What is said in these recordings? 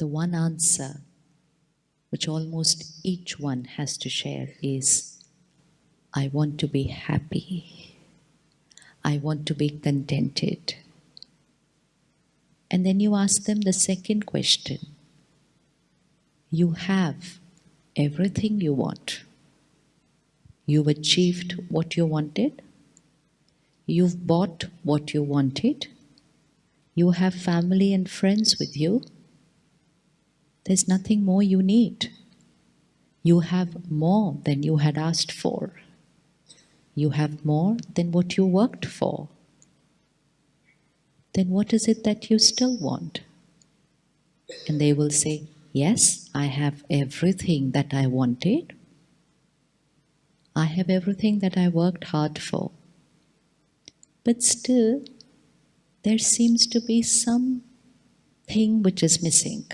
the one answer which almost each one has to share is, I want to be happy. I want to be contented. And then you ask them the second question. You have everything you want. You've achieved what you wanted. You've bought what you wanted. You have family and friends with you. There's nothing more you need. You have more than you had asked for. You have more than what you worked for. Then what is it that you still want? And they will say, yes, I have everything that I wanted. I have everything that I worked hard for. But still, there seems to be something which is missing.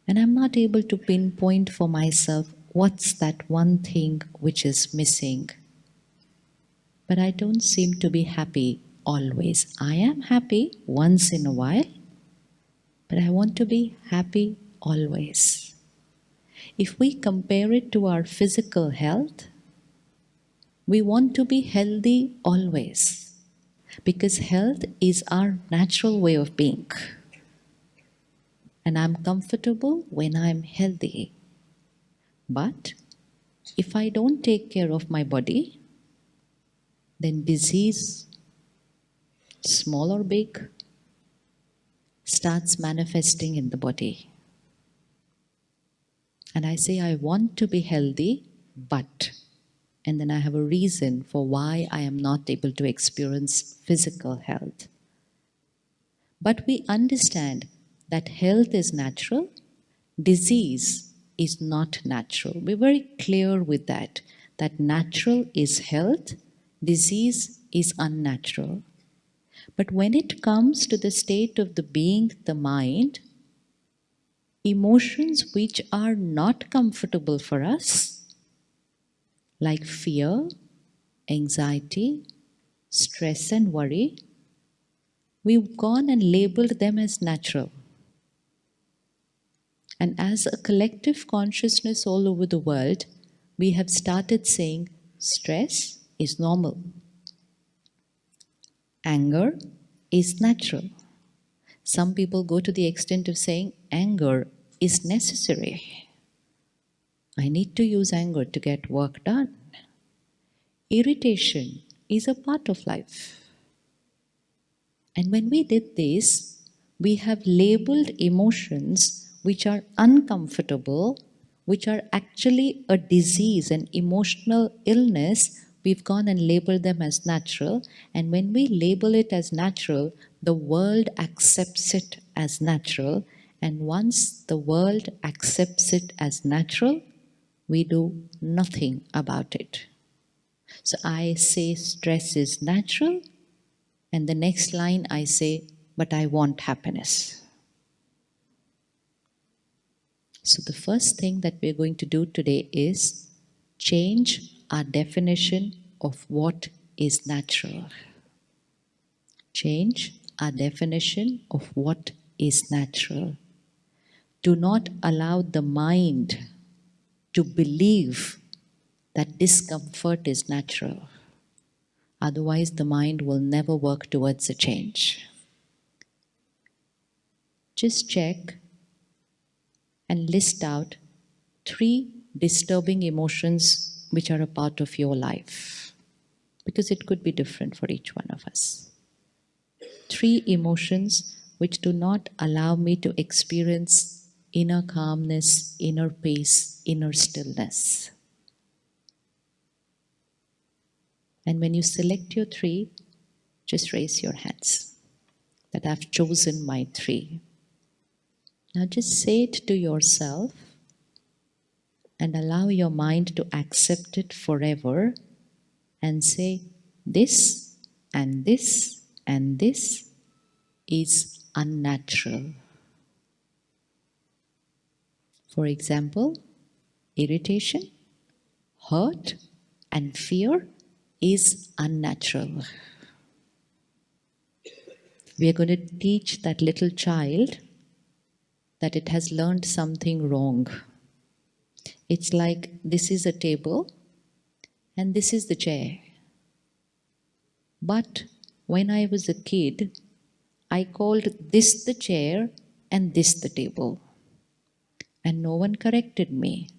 And I'm not able to pinpoint for myself what's that one thing which is missing. But I don't seem to be happy always. I am happy once in a while, but I want to be happy always. If we compare it to our physical health, we want to be healthy always, because health is our natural way of being. And I'm comfortable when I'm healthy. But if I don't take care of my body, then disease, small or big, starts manifesting in the body. And I say, I want to be healthy, but, and then I have a reason for why I am not able to experience physical health. But we understand that health is natural, disease is not natural. We're very clear with that natural is health, disease is unnatural. But when it comes to the state of the being, the mind, emotions which are not comfortable for us, like fear, anxiety, stress and worry, we've gone and labeled them as natural. And as a collective consciousness all over the world, we have started saying stress is normal. Anger is natural. Some people go to the extent of saying anger is necessary. I need to use anger to get work done. Irritation is a part of life. And when we did this, we have labeled emotions which are uncomfortable, which are actually a disease, an emotional illness. We've gone and labeled them as natural. And when we label it as natural, the world accepts it as natural. And once the world accepts it as natural, we do nothing about it. So I say stress is natural, and the next line I say, but I want happiness. So the first thing that we're going to do today is change our definition of what is natural. Change our definition of what is natural. Do not allow the mind to believe that discomfort is natural. Otherwise, the mind will never work towards a change. Just check and list out 3 disturbing emotions which are a part of your life, because it could be different for each one of us. 3 emotions which do not allow me to experience inner calmness, inner peace, inner stillness. And when you select your 3, just raise your hands that I've chosen my 3. Now just say it to yourself and allow your mind to accept it forever and say, this and this and this is unnatural. For example, irritation, hurt and fear is unnatural. We are going to teach that little child that it has learned something wrong. It's like this is a table and this is the chair. But when I was a kid, I called this the chair and this the table. And no one corrected me.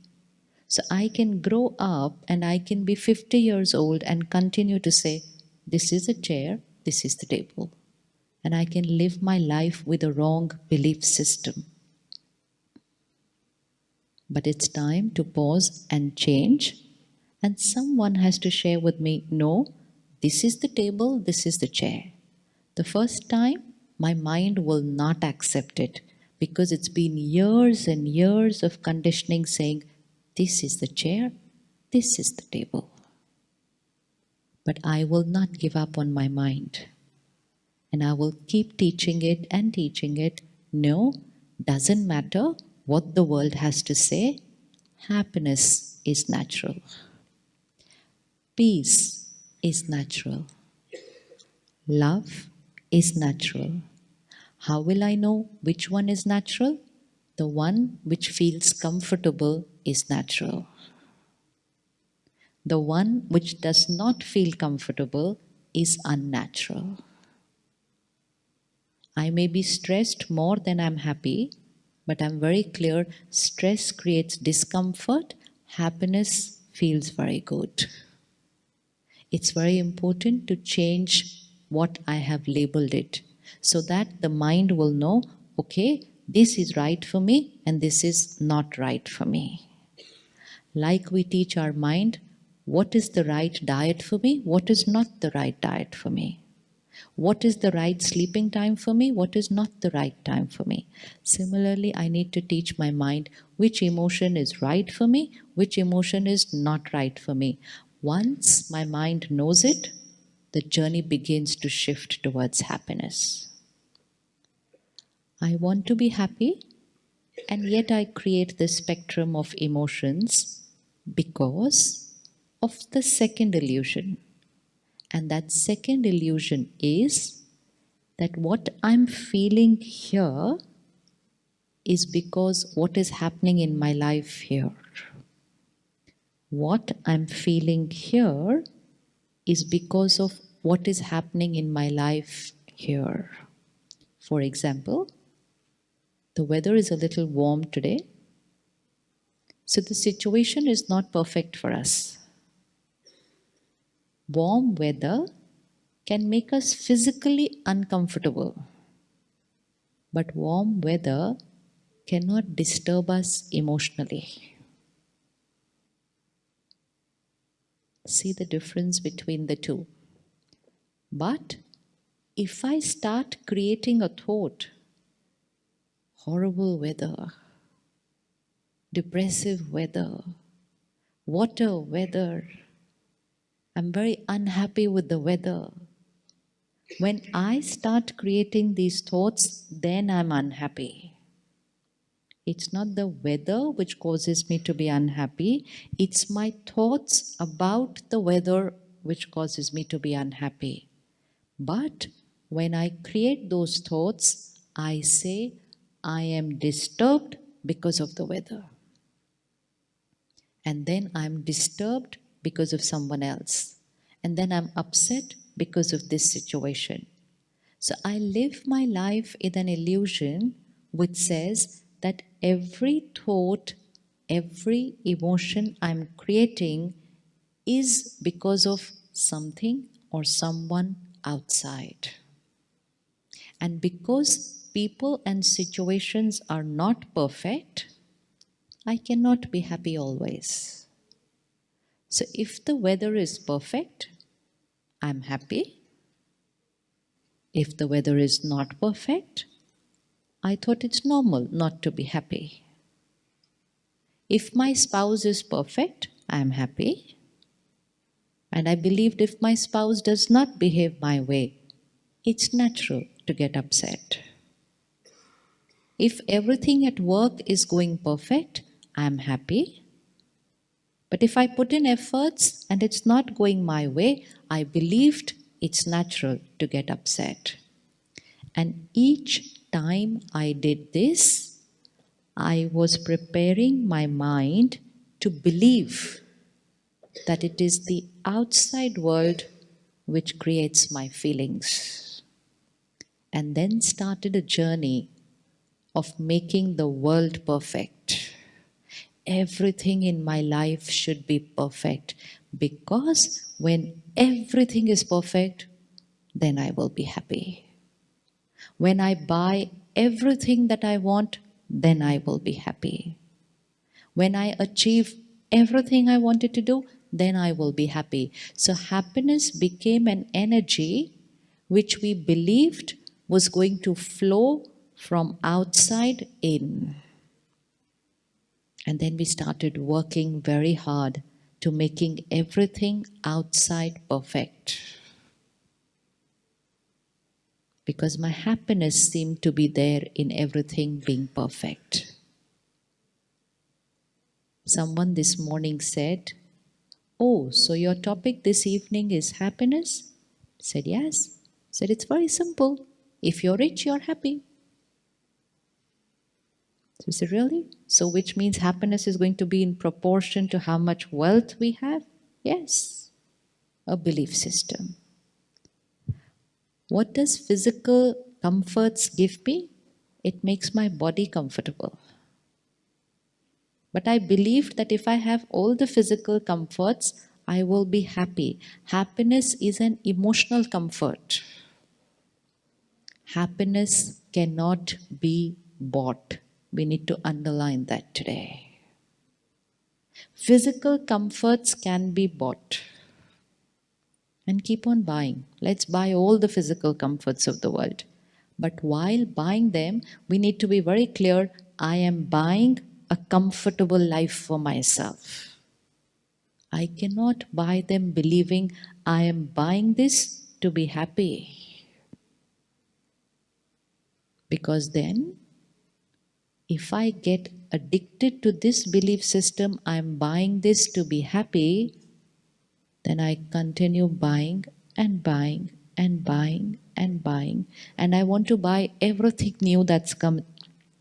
So I can grow up and I can be 50 years old and continue to say, this is a chair, this is the table. And I can live my life with a wrong belief system. But it's time to pause and change. And someone has to share with me, no, this is the table, this is the chair. The first time, my mind will not accept it because it's been years and years of conditioning saying, this is the chair, this is the table. But I will not give up on my mind. And I will keep teaching it and teaching it. No, doesn't matter what the world has to say. Happiness is natural. Peace is natural. Love is natural. How will I know which one is natural? The one which feels comfortable is natural. The one which does not feel comfortable is unnatural. I may be stressed more than I'm happy, but I'm very clear stress creates discomfort, happiness feels very good. It's very important to change what I have labeled it so that the mind will know, okay, this is right for me and this is not right for me. Like we teach our mind, what is the right diet for me? What is not the right diet for me? What is the right sleeping time for me? What is not the right time for me? Similarly, I need to teach my mind which emotion is right for me, which emotion is not right for me. Once my mind knows it, the journey begins to shift towards happiness. I want to be happy, and yet I create this spectrum of emotions because of the second illusion. And that second illusion is that what I'm feeling here is because what is happening in my life here. What I'm feeling here is because of what is happening in my life here. For example, the weather is a little warm today, so the situation is not perfect for us. Warm weather can make us physically uncomfortable, but warm weather cannot disturb us emotionally. See the difference between the two. But if I start creating a thought, horrible weather, depressive weather, water weather, I'm very unhappy with the weather. When I start creating these thoughts, then I'm unhappy. It's not the weather which causes me to be unhappy. It's my thoughts about the weather which causes me to be unhappy. But when I create those thoughts, I say, I am disturbed because of the weather. And then I'm disturbed because of someone else. And then I'm upset because of this situation. So I live my life in an illusion which says that every thought, every emotion I'm creating is because of something or someone outside. And because people and situations are not perfect, I cannot be happy always. So if the weather is perfect, I'm happy. If the weather is not perfect, I thought it's normal not to be happy. If my spouse is perfect, I am happy. And I believed if my spouse does not behave my way, it's natural to get upset. If everything at work is going perfect, I am happy. But if I put in efforts and it's not going my way, I believed it's natural to get upset. And each time I did this, I was preparing my mind to believe that it is the outside world which creates my feelings. And then started a journey of making the world perfect. Everything in my life should be perfect, because when everything is perfect, then I will be happy. When I buy everything that I want, then I will be happy. When I achieve everything I wanted to do, then I will be happy. So happiness became an energy which we believed was going to flow from outside in. And then we started working very hard to making everything outside perfect. Because my happiness seemed to be there in everything being perfect. Someone this morning said, "Oh, so your topic this evening is happiness?" Said, "Yes." Said, "It's very simple. If you're rich, you're happy." So I said, "Really? So which means happiness is going to be in proportion to how much wealth we have?" Yes. A belief system. What does physical comforts give me? It makes my body comfortable. But I believed that if I have all the physical comforts, I will be happy. Happiness is an emotional comfort. Happiness cannot be bought. We need to underline that today. Physical comforts can be bought. And keep on buying. Let's buy all the physical comforts of the world. But while buying them, we need to be very clear, I am buying a comfortable life for myself. I cannot buy them believing I am buying this to be happy. Because then, if I get addicted to this belief system, I am buying this to be happy, then I continue buying and buying and buying and buying. And I want to buy everything new that's come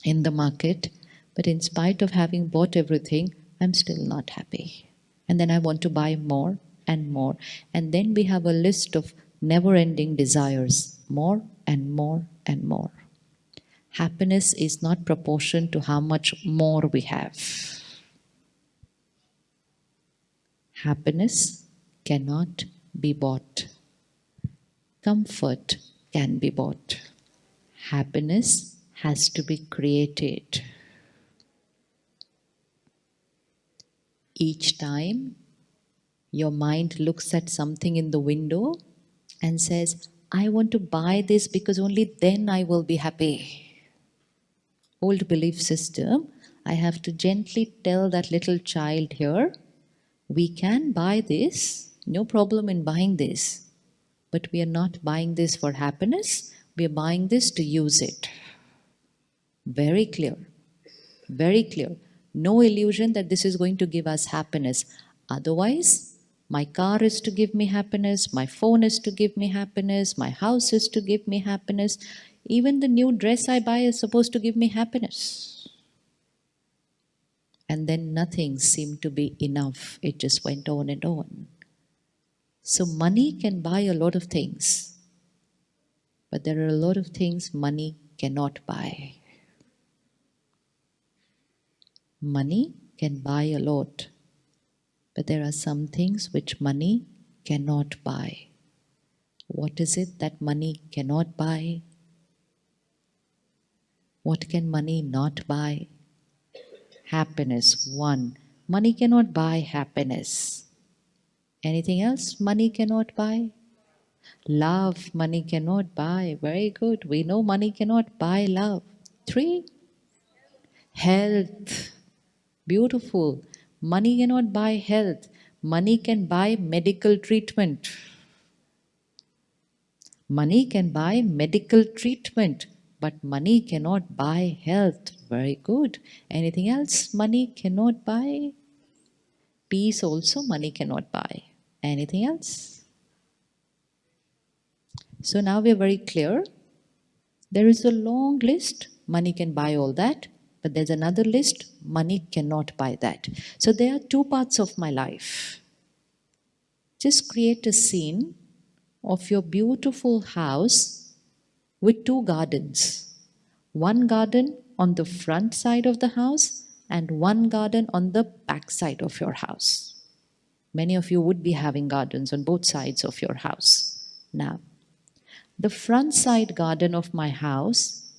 in the market. But in spite of having bought everything, I'm still not happy. And then I want to buy more and more. And then we have a list of never-ending desires, more and more and more. Happiness is not proportion to how much more we have. Happiness cannot be bought. Comfort can be bought. Happiness has to be created. Each time your mind looks at something in the window and says, I want to buy this because only then I will be happy. Old belief system, I have to gently tell that little child here, we can buy this, no problem in buying this, but we are not buying this for happiness, we are buying this to use it. Very clear, very clear. No illusion that this is going to give us happiness. Otherwise, my car is to give me happiness, my phone is to give me happiness, my house is to give me happiness. Even the new dress I buy is supposed to give me happiness. And then nothing seemed to be enough. It just went on and on. So money can buy a lot of things. But there are a lot of things money cannot buy. Money can buy a lot. But there are some things which money cannot buy. What is it that money cannot buy? What can money not buy? Happiness, one. Money cannot buy happiness. Anything else money cannot buy? Love, money cannot buy. Very good. We know money cannot buy love. Three. Health. Beautiful. Money cannot buy health. Money can buy medical treatment. Money can buy medical treatment, but money cannot buy health. Very good. Anything else money cannot buy? Peace also money cannot buy. Anything else? So now we are very clear. There is a long list. Money can buy all that. But there's another list, money cannot buy that. So there are two parts of my life. Just create a scene of your beautiful house with two gardens. One garden on the front side of the house and one garden on the back side of your house. Many of you would be having gardens on both sides of your house. Now, the front side garden of my house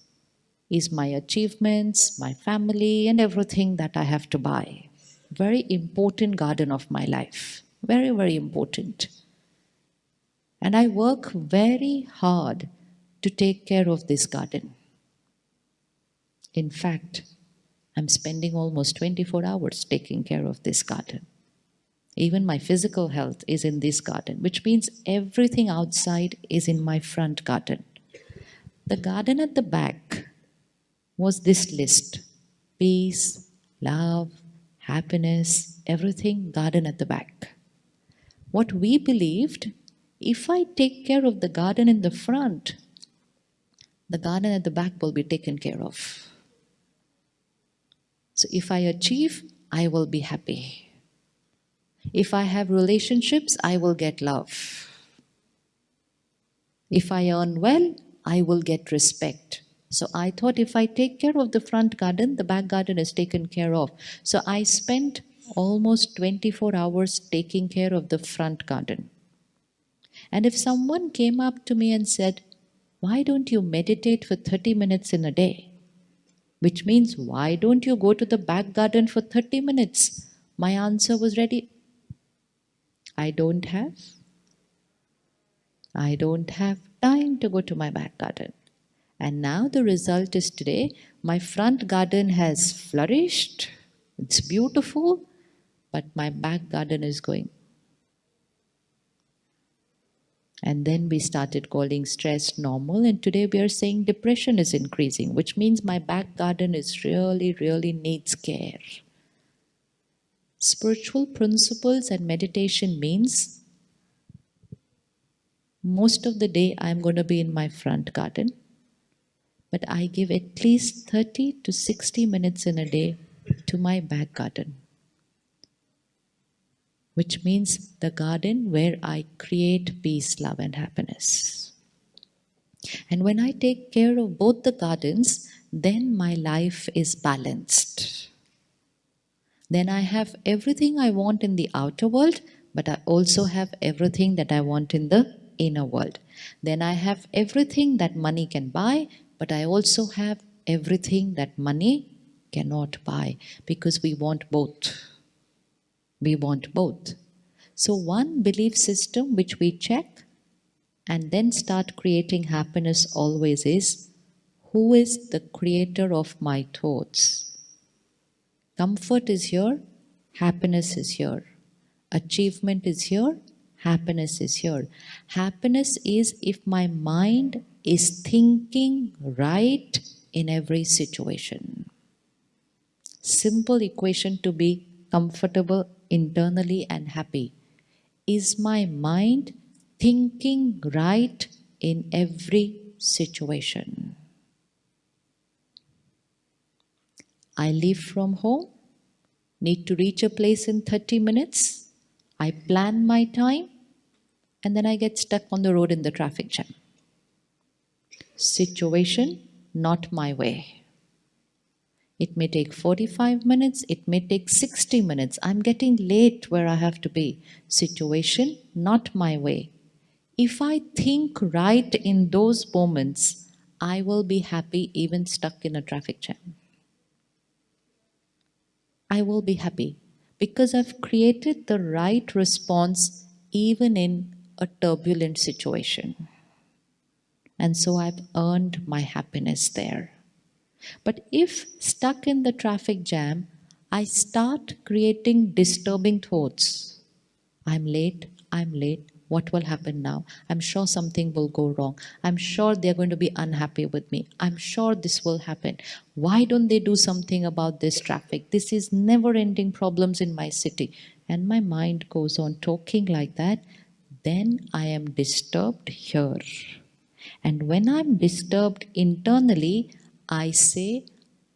is my achievements, my family, and everything that I have to buy. Very important garden of my life. Very, very important. And I work very hard to take care of this garden. In fact, I'm spending almost 24 hours taking care of this garden. Even my physical health is in this garden, which means everything outside is in my front garden. The garden at the back was this list: peace, love, happiness, everything, garden at the back. What we believed, if I take care of the garden in the front, the garden at the back will be taken care of. So if I achieve, I will be happy. If I have relationships, I will get love. If I earn well, I will get respect. So I thought if I take care of the front garden, the back garden is taken care of. So I spent almost 24 hours taking care of the front garden. And if someone came up to me and said, why don't you meditate for 30 minutes in a day? Which means, why don't you go to the back garden for 30 minutes? My answer was ready. I don't have time to go to my back garden. And now the result is today, my front garden has flourished. It's beautiful, but my back garden is going. And then we started calling stress normal, and today we are saying depression is increasing, which means my back garden is really needs care. Spiritual principles and meditation means most of the day I'm going to be in my front garden, but I give at least 30 to 60 minutes in a day to my back garden, which means the garden where I create peace, love, and happiness. And when I take care of both the gardens, then my life is balanced. Then I have everything I want in the outer world, but I also have everything that I want in the inner world. Then I have everything that money can buy, but I also have everything that money cannot buy, because we want both. We want both. So one belief system which we check and then start creating happiness always is, who is the creator of my thoughts? Comfort is here, happiness is here. Achievement is here, happiness is here. Happiness is if my mind is thinking right in every situation. Simple equation to be comfortable internally and happy. Is my mind thinking right in every situation? I leave from home, need to reach a place in 30 minutes. I plan my time, and then I get stuck on the road in the traffic jam. Situation, not my way. It may take 45 minutes, it may take 60 minutes. I'm getting late where I have to be. Situation, not my way. If I think right in those moments, I will be happy even stuck in a traffic jam. I will be happy because I've created the right response even in a turbulent situation. And so I've earned my happiness there. But if stuck in the traffic jam, I start creating disturbing thoughts. I'm late, what will happen now? I'm sure something will go wrong. I'm sure they're going to be unhappy with me. I'm sure this will happen. Why don't they do something about this traffic? This is never-ending problems in my city. And my mind goes on talking like that. Then I am disturbed here. And when I'm disturbed internally, I say,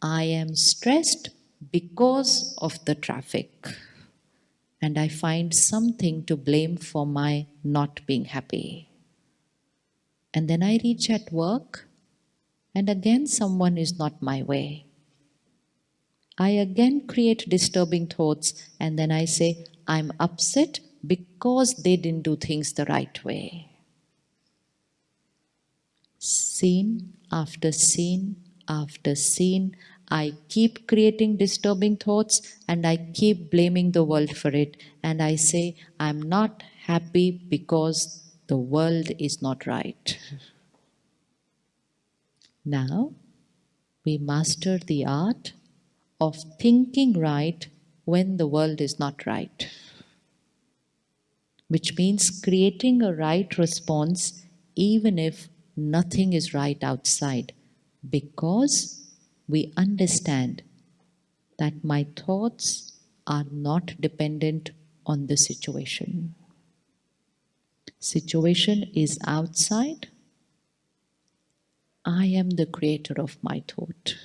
I am stressed because of the traffic, and I find something to blame for my not being happy. And then I reach at work, and again someone is not my way. I again create disturbing thoughts, and then I say, I'm upset because they didn't do things the right way. Scene after scene after scene, I keep creating disturbing thoughts and I keep blaming the world for it. And I say, I'm not happy because the world is not right. Now, we master the art of thinking right when the world is not right, which means creating a right response even if nothing is right outside, because we understand that my thoughts are not dependent on the situation. Situation is outside. I am the creator of my thought.